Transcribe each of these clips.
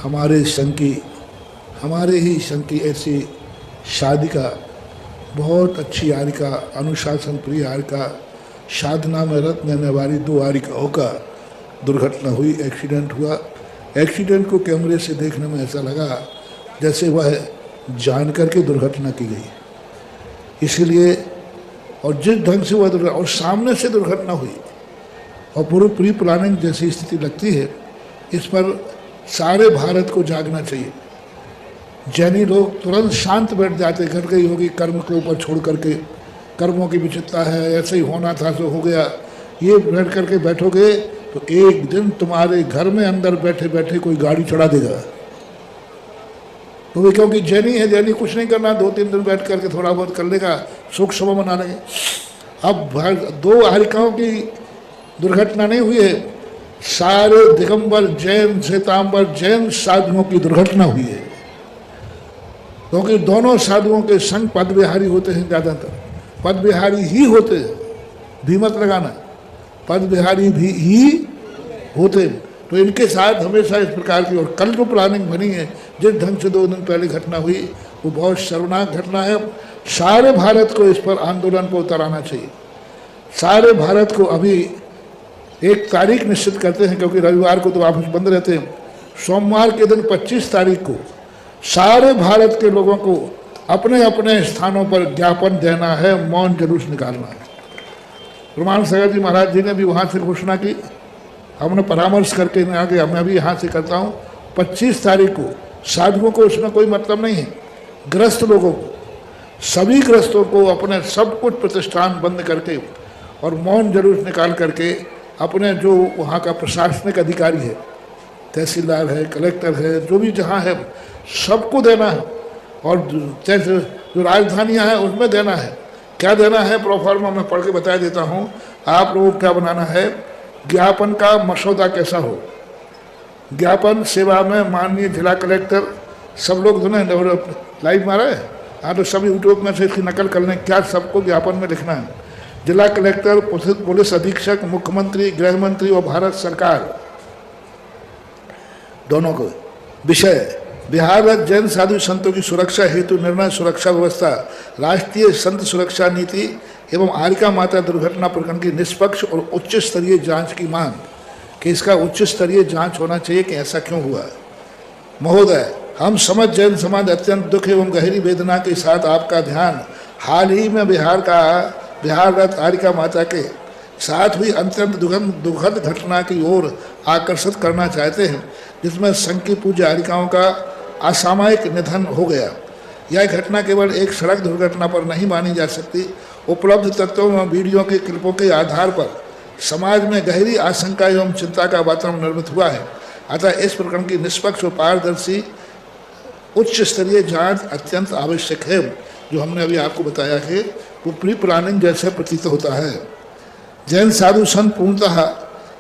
हमारे ही संघ की ऐसी शादी का बहुत अच्छी हारिका, अनुशासन प्रिय हारिका, साधना में रत रहने वाली 2 हारिकाओं का दुर्घटना हुई, एक्सीडेंट हुआ। एक्सीडेंट को कैमरे से देखने में ऐसा लगा जैसे वह जानकर के दुर्घटना की गई, इसलिए और जिस ढंग से वह दुर्घटना और सामने से दुर्घटना हुई और पूरी प्री प्लानिंग जैसी स्थिति लगती है, इस पर सारे भारत को जागना चाहिए। जैनी लोग तुरंत शांत बैठ जाते, घर के योगी कर्म के ऊपर छोड़ करके, कर्मों की विचित्रता है, ऐसे ही होना था तो हो गया, ये बैठ करके बैठोगे तो एक दिन तुम्हारे घर में अंदर बैठे बैठे कोई गाड़ी चढ़ा देगा। तो वे क्योंकि जैनी है, जैनी कुछ नहीं करना, 2-3 दिन बैठ करके थोड़ा बहुत कर लेगा, सुख सभा मना लेंगे। अब 2 हारिकाओं की दुर्घटना नहीं हुई है, सारे दिगंबर जैन, श्वेतांबर जैन साधुओं की दुर्घटना हुई है, क्योंकि दोनों साधुओं के संग पद विहारी होते हैं, ज़्यादातर पद विहारी ही होते हैं, भी मत लगाना, पद विहारी भी ही होते हैं। तो इनके साथ हमेशा इस प्रकार की, और कल जो प्लानिंग बनी है, जिस ढंग से 2 दिन पहले घटना हुई, वो बहुत शर्मनाक घटना है। सारे भारत को इस पर आंदोलन पर उतर आना चाहिए। सारे भारत को अभी एक तारीख निश्चित करते हैं, क्योंकि रविवार को तो ऑफिस बंद रहते हैं। सोमवार के दिन 25 तारीख को सारे भारत के लोगों को अपने अपने स्थानों पर ज्ञापन देना है, मौन जुलूस निकालना है। प्रमाण सागर जी महाराज जी ने भी वहाँ से घोषणा की, हमने परामर्श करके आगे मैं भी यहाँ से करता हूँ। 25 तारीख को साधुओं को उसमें कोई मतलब नहीं है, ग्रस्त लोगों को, सभी ग्रस्तों को अपने सब कुछ प्रतिष्ठान बंद करके और मौन जुलूस निकाल करके अपने जो वहाँ का प्रशासनिक अधिकारी है, तहसीलदार है, कलेक्टर है, जो भी जहाँ है, सबको देना है। और जैसे जो राजधानियाँ हैं उसमें देना है। क्या देना है प्रोफार्मा मैं पढ़ के बता देता हूँ, आप लोगों को क्या बनाना है। ज्ञापन का मसौदा कैसा हो, ज्ञापन सेवा में माननीय जिला कलेक्टर, सब लोग जो है लाइव मारा है, हाँ तो सभी यूट्यूब में से इसकी नकल कर लें, क्या सबको ज्ञापन में लिखना है। जिला कलेक्टर, पुलिस अधीक्षक, मुख्यमंत्री, गृह मंत्री और भारत सरकार दोनों को विषय बिहार राज्य जैन साधु संतों की सुरक्षा हेतु निर्णय सुरक्षा व्यवस्था, राष्ट्रीय संत सुरक्षा नीति एवं हारिका माता दुर्घटना प्रकरण की निष्पक्ष और उच्च स्तरीय जांच की मांग, कि इसका उच्च स्तरीय जांच होना चाहिए कि ऐसा क्यों हुआ। महोदय, हम समझ जैन समाज अत्यंत दुख एवं गहरी वेदना के साथ आपका ध्यान हाल ही में बिहार राज्य हारिका माता के साथ हुई अत्यंत दुखद घटना की ओर आकर्षित करना चाहते हैं, जिसमें संघ की पूज्य हारिकाओं का असामयिक निधन हो गया। यह घटना केवल एक सड़क दुर्घटना पर नहीं मानी जा सकती। उपलब्ध तथ्यों व वीडियो के क्लिपों के आधार पर समाज में गहरी आशंका एवं चिंता का वातावरण निर्मित हुआ है। अतः इस प्रकरण की निष्पक्ष और पारदर्शी उच्च स्तरीय जांच अत्यंत आवश्यक है। जो हमने अभी आपको बताया है वो प्री प्लानिंग जैसे प्रतीत होता है। जैन साधु संत पूर्णतः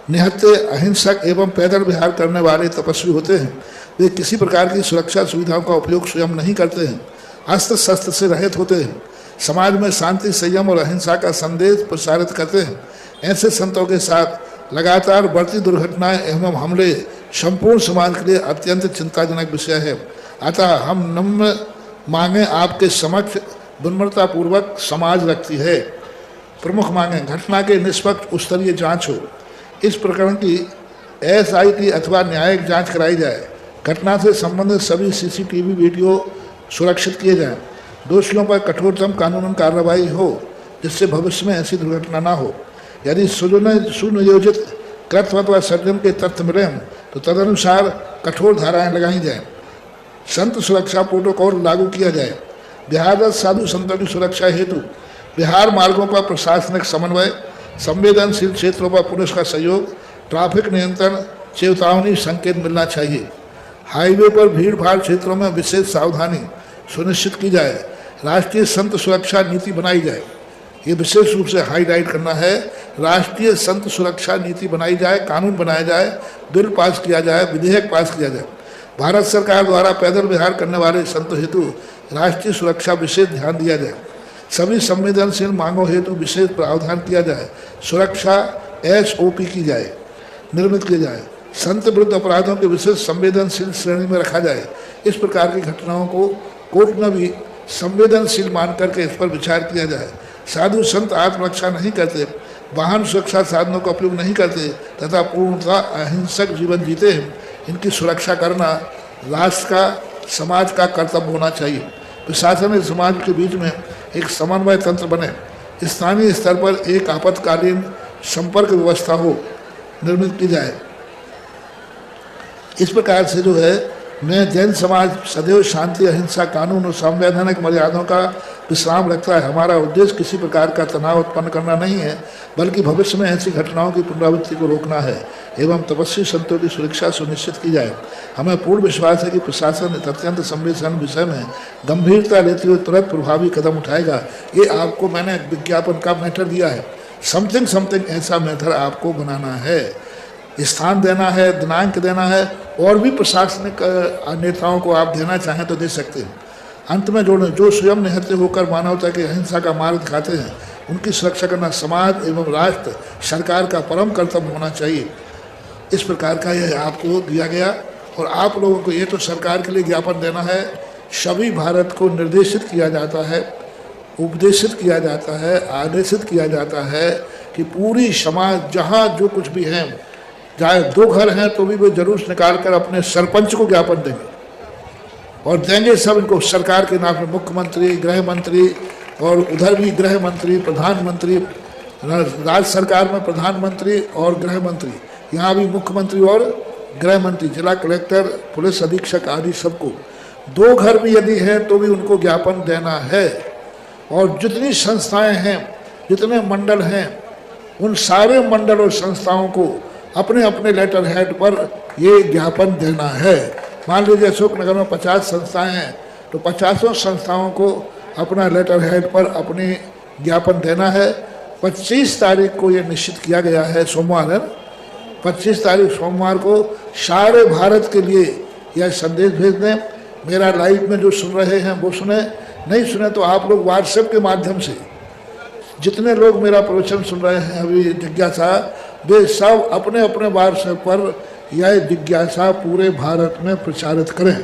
निहत्थे, अहिंसक एवं पैदल विहार करने वाले तपस्वी होते हैं। वे किसी प्रकार की सुरक्षा सुविधाओं का उपयोग स्वयं नहीं करते हैं, अस्त्र शस्त्र से रहित होते हैं, समाज में शांति, संयम और अहिंसा का संदेश प्रसारित करते हैं। ऐसे संतों के साथ लगातार बढ़ती दुर्घटनाएं एवं हमले संपूर्ण समाज के लिए अत्यंत चिंताजनक विषय है। अतः हम नम्र मांगे आपके समक्ष विनम्रतापूर्वक समाज रखती है। प्रमुख मांगे, घटना के निष्पक्ष स्तरीय जांच हो, इस प्रकरण की SIT अथवा न्यायिक जांच कराई जाए, घटना से संबंधित सभी CCTV वीडियो सुरक्षित किए जाएं, दोषियों पर कठोरतम कानूनी कार्रवाई हो जिससे भविष्य में ऐसी दुर्घटना ना हो। यदि सुनियोजित कृत्य अथवा सर्जन के तथ्य मिले तो तदनुसार कठोर धाराएं लगाई जाएं। संत सुरक्षा प्रोटोकॉल लागू किया जाए। बिहार साधु संतों की सुरक्षा हेतु बिहार मार्गों पर प्रशासनिक समन्वय, संवेदनशील क्षेत्रों पर पुलिस का सहयोग, ट्रैफिक नियंत्रण, चेतावनी संकेत मिलना चाहिए। हाईवे पर भीड़ भाड़ क्षेत्रों में विशेष सावधानी सुनिश्चित की जाए। राष्ट्रीय संत सुरक्षा नीति बनाई जाए। ये विशेष रूप से हाईलाइट करना है। राष्ट्रीय संत सुरक्षा नीति बनाई जाए, कानून बनाया जाए, बिल पास किया जाए, विधेयक पास किया जाए। भारत सरकार द्वारा पैदल विहार करने वाले संतों हेतु राष्ट्रीय सुरक्षा विशेष ध्यान दिया जाए। सभी संवेदनशील मांगों हेतु विशेष प्रावधान किया जाए। सुरक्षा SOP की जाए, निर्मित किया जाए। संत विरुद्ध अपराधों के विशेष संवेदनशील श्रेणी में रखा जाए। इस प्रकार की घटनाओं को कोर्ट में भी संवेदनशील मान करके इस पर विचार किया जाए। साधु संत आत्मरक्षा नहीं करते, वाहन सुरक्षा साधनों का उपयोग नहीं करते तथा पूर्णतः अहिंसक जीवन जीते हैं। इनकी सुरक्षा करना राष्ट्र का, समाज का कर्तव्य होना चाहिए। प्रशासन और समाज के बीच में एक समन्वय तंत्र बने। स्थानीय स्तर पर एक आपातकालीन संपर्क व्यवस्था हो निर्मित की जाए। इस प्रकार से जो है मैं जैन समाज सदैव शांति, अहिंसा, कानून और संवैधानिक मर्यादाओं का विश्राम रखता है। हमारा उद्देश्य किसी प्रकार का तनाव उत्पन्न करना नहीं है, बल्कि भविष्य में ऐसी घटनाओं की पुनरावृत्ति को रोकना है एवं तपस्वी संतों की सुरक्षा सुनिश्चित की जाए। हमें पूर्ण विश्वास है कि प्रशासन इस अत्यंत संवेदनशील विषय में गंभीरता लेते हुए तुरंत प्रभावी कदम उठाएगा। ये आपको मैंने विज्ञापन का मैटर दिया है, समथिंग ऐसा मैटर आपको बनाना है, स्थान देना है, दिनांक देना है, और भी प्रशासनिक नेताओं को आप देना चाहें तो दे सकते हैं। अंत में जो स्वयं निहत्थे होकर मानवता की अहिंसा का मार्ग दिखाते हैं, उनकी सुरक्षा करना समाज एवं राष्ट्र सरकार का परम कर्तव्य होना चाहिए। इस प्रकार का यह आपको दिया गया और आप लोगों को ये तो सरकार के लिए ज्ञापन देना है। सभी भारत को निर्देशित किया जाता है, उपदेशित किया जाता है, आदेशित किया जाता है कि पूरी समाज जहाँ जो कुछ भी है, चाहे 2 घर हैं तो भी वो जुलूस निकाल कर अपने सरपंच को ज्ञापन देंगे और देंगे सब इनको सरकार के नाम में। मुख्यमंत्री, गृह मंत्री और उधर भी गृह मंत्री, प्रधानमंत्री, राज्य सरकार में प्रधानमंत्री और गृह मंत्री, यहाँ भी मुख्यमंत्री और गृह मंत्री, जिला कलेक्टर, पुलिस अधीक्षक आदि सबको 2 घर भी यदि हैं तो भी उनको ज्ञापन देना है। और जितनी संस्थाएं हैं, जितने मंडल हैं, उन सारे मंडल और संस्थाओं को अपने अपने लेटर हेड पर ये ज्ञापन देना है। मान लीजिए अशोकनगर में 50 संस्थाएं हैं तो 50 संस्थाओं को अपना लेटर हेड पर अपने ज्ञापन देना है। 25 तारीख को ये निश्चित किया गया है, सोमवार है, 25 तारीख सोमवार को सारे भारत के लिए यह संदेश भेज दें। मेरा लाइव में जो सुन रहे हैं वो सुने, नहीं सुने तो आप लोग व्हाट्सएप के माध्यम से, जितने लोग मेरा प्रवचन सुन रहे हैं अभी जिज्ञासा, वे सब अपने अपने व्हाट्सएप पर यह जिज्ञासा पूरे भारत में प्रचारित करें।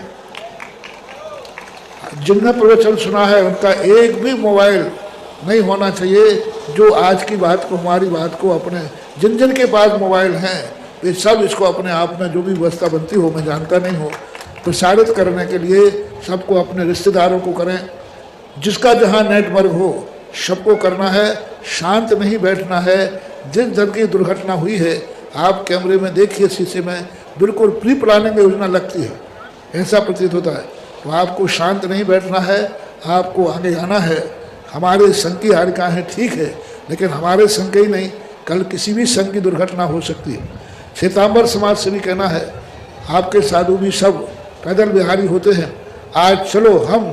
जिनने प्रवचन सुना है उनका एक भी मोबाइल नहीं होना चाहिए जो आज की बात को, हमारी बात को अपने, जिन जिन के पास मोबाइल हैं वे सब इसको अपने आप में जो भी व्यवस्था बनती हो, मैं जानता नहीं हो, प्रसारित करने के लिए सबको अपने रिश्तेदारों को करें। जिसका जहाँ नेटवर्क हो सबको करना है, शांत नहीं बैठना है। जिस जन की दुर्घटना हुई है आप कैमरे में देखिए, शीशे में बिल्कुल प्री प्लानिंग योजना लगती है, ऐसा प्रतीत होता है। तो आपको शांत नहीं बैठना है, आपको आगे आना है। हमारे संघ की हारिकाएँ ठीक है, लेकिन हमारे संघ की नहीं, कल किसी भी संघ की दुर्घटना हो सकती है। श्वेतांबर समाज से भी कहना है, आपके साधु भी सब पैदल बिहारी होते हैं, आज चलो हम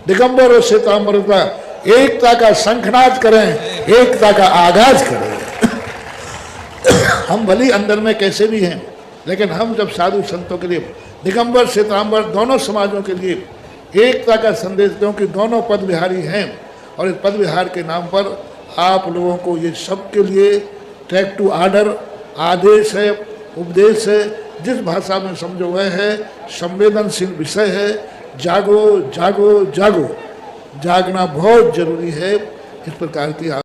दिगंबर और श्वेतांबर का एकता का शंखनाद करें, एकता का आगाज करें। हम भली अंदर में कैसे भी हैं, लेकिन हम जब साधु संतों के लिए, दिगंबर श्वेतांबर दोनों समाजों के लिए एकता का संदेश दें कि दोनों पद विहारी हैं, और इस पद विहार के नाम पर आप लोगों को ये सब के लिए ट्रैक टू आर्डर आदेश है, उपदेश है, जिस भाषा में समझो वह है, संवेदनशील विषय है। जागो जागो जागो, जागना बहुत जरूरी है। इस प्रकार की